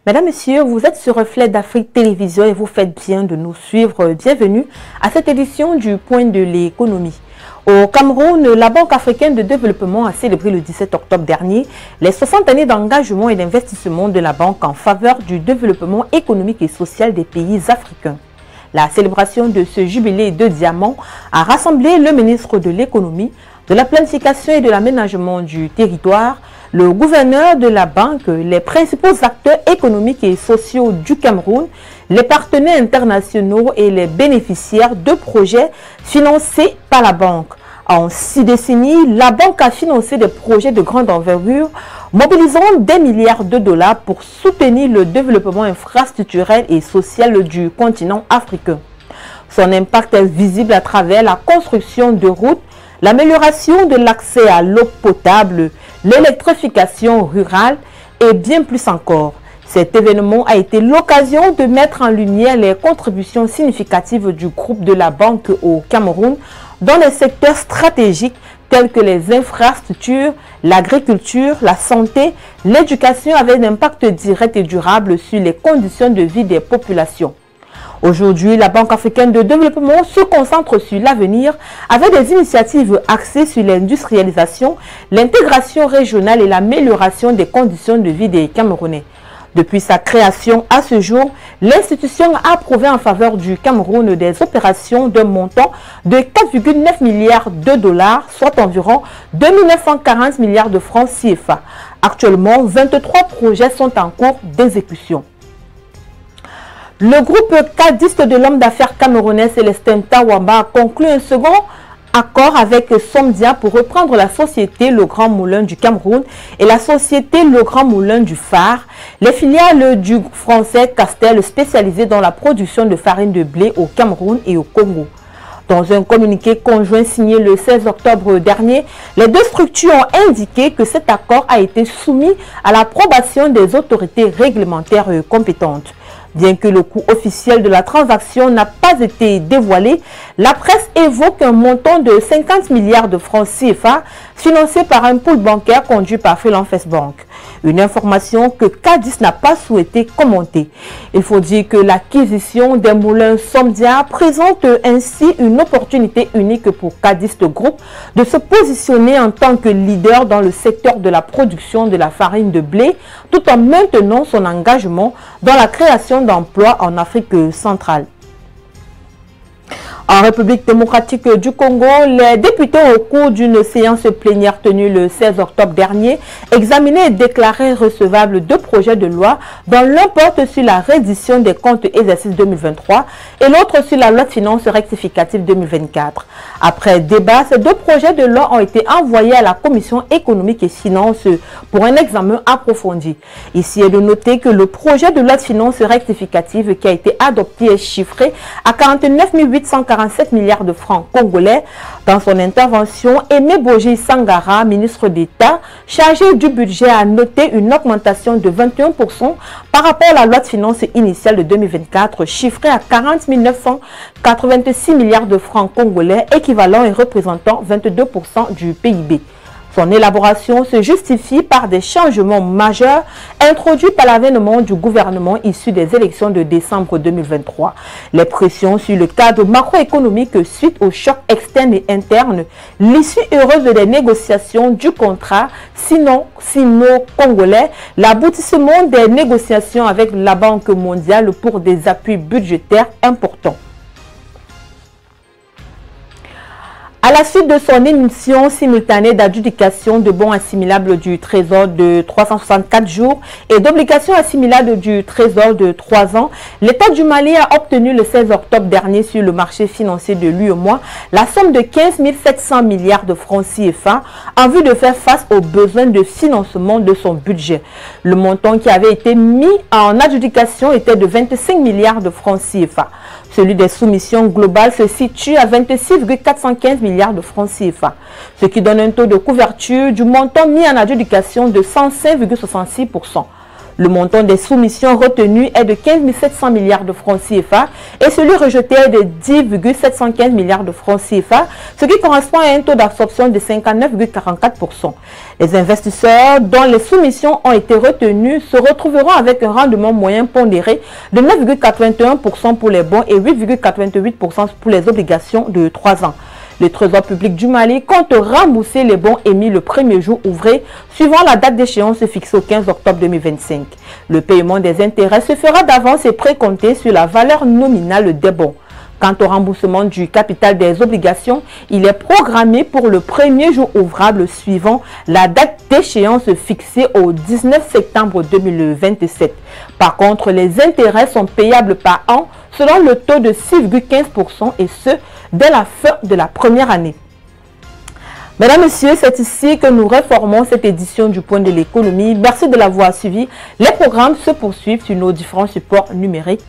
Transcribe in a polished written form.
Mesdames, Messieurs, vous êtes sur Reflet d'Afrique Télévision et vous faites bien de nous suivre. Bienvenue à cette édition du Point de l'économie. Au Cameroun, la Banque africaine de développement a célébré le 17 octobre dernier les 60 années d'engagement et d'investissement de la banque en faveur du développement économique et social des pays africains. La célébration de ce jubilé de diamant a rassemblé le ministre de l'économie, de la planification et de l'aménagement du territoire, le gouverneur de la banque, les principaux acteurs économiques et sociaux du Cameroun, les partenaires internationaux et les bénéficiaires de projets financés par la banque. En 6 décennies, la banque a financé des projets de grande envergure, mobilisant des milliards de dollars pour soutenir le développement infrastructurel et social du continent africain. Son impact est visible à travers la construction de routes, l'amélioration de l'accès à l'eau potable, l'électrification rurale et bien plus encore. Cet événement a été l'occasion de mettre en lumière les contributions significatives du groupe de la banque au Cameroun dans les secteurs stratégiques tels que les infrastructures, l'agriculture, la santé, l'éducation avec un impact direct et durable sur les conditions de vie des populations. Aujourd'hui, la Banque africaine de développement se concentre sur l'avenir avec des initiatives axées sur l'industrialisation, l'intégration régionale et l'amélioration des conditions de vie des Camerounais. Depuis sa création à ce jour, l'institution a approuvé en faveur du Cameroun des opérations d'un montant de 4,9 milliards de dollars, soit environ 2 940 milliards de francs CFA. Actuellement, 23 projets sont en cours d'exécution. Le groupe cadiste de l'homme d'affaires camerounais Célestin Tawamba a conclu un second accord avec Somdia pour reprendre la société Le Grand Moulin du Cameroun et la société Le Grand Moulin du Phare, les filiales du groupe français Castel spécialisé dans la production de farine de blé au Cameroun et au Congo. Dans un communiqué conjoint signé le 16 octobre dernier, les deux structures ont indiqué que cet accord a été soumis à l'approbation des autorités réglementaires compétentes. Bien que le coût officiel de la transaction n'a pas été dévoilé, la presse évoque un montant de 50 milliards de francs CFA financé par un pool bancaire conduit par Philanfest Bank. Une information que Cadis n'a pas souhaité commenter. Il faut dire que l'acquisition des moulins Somdia présente ainsi une opportunité unique pour Cadis Group de se positionner en tant que leader dans le secteur de la production de la farine de blé, tout en maintenant son engagement dans la création d'emplois en Afrique centrale. En République démocratique du Congo, les députés au cours d'une séance plénière tenue le 16 octobre dernier examinaient et déclaraient recevables deux projets de loi dont l'un porte sur la reddition des comptes exercice 2023 et l'autre sur la loi de finances rectificative 2024. Après débat, ces deux projets de loi ont été envoyés à la Commission économique et finances pour un examen approfondi. Ici est de noter que le projet de loi de finances rectificative qui a été adopté est chiffré à 49 847 milliards de francs congolais. Dans son intervention, Aimé Boji Sangara, ministre d'État, chargé du budget, a noté une augmentation de 21% par rapport à la loi de finances initiale de 2024, chiffrée à 40 986 milliards de francs congolais, équivalent et représentant 22% du PIB. Son élaboration se justifie par des changements majeurs introduits par l'avènement du gouvernement issu des élections de décembre 2023. Les pressions sur le cadre macroéconomique suite aux chocs externes et internes, l'issue heureuse des négociations du contrat sino-congolais, l'aboutissement des négociations avec la Banque mondiale pour des appuis budgétaires importants. À la suite de son émission simultanée d'adjudication de bons assimilables du Trésor de 364 jours et d'obligations assimilables du Trésor de 3 ans, l'État du Mali a obtenu le 16 octobre dernier sur le marché financier de l'UEMOA la somme de 15 700 milliards de francs CFA en vue de faire face aux besoins de financement de son budget. Le montant qui avait été mis en adjudication était de 25 milliards de francs CFA. Celui des soumissions globales se situe à 26,415 milliards de francs CFA, ce qui donne un taux de couverture du montant mis en adjudication de 105,66%. Le montant des soumissions retenues est de 15 700 milliards de francs CFA et celui rejeté est de 10,715 milliards de francs CFA, ce qui correspond à un taux d'absorption de 59,44%. Les investisseurs dont les soumissions ont été retenues se retrouveront avec un rendement moyen pondéré de 9,81% pour les bons et 8,88% pour les obligations de 3 ans. Le Trésor public du Mali compte rembourser les bons émis le premier jour ouvré, suivant la date d'échéance fixée au 15 octobre 2025. Le paiement des intérêts se fera d'avance et précompté sur la valeur nominale des bons. Quant au remboursement du capital des obligations, il est programmé pour le premier jour ouvrable suivant la date d'échéance fixée au 19 septembre 2027. Par contre, les intérêts sont payables par an selon le taux de 6,15% et ce, dès la fin de la première année. Mesdames, Messieurs, c'est ici que nous réformons cette édition du Point de l'économie. Merci de l'avoir suivi. Les programmes se poursuivent sur nos différents supports numériques.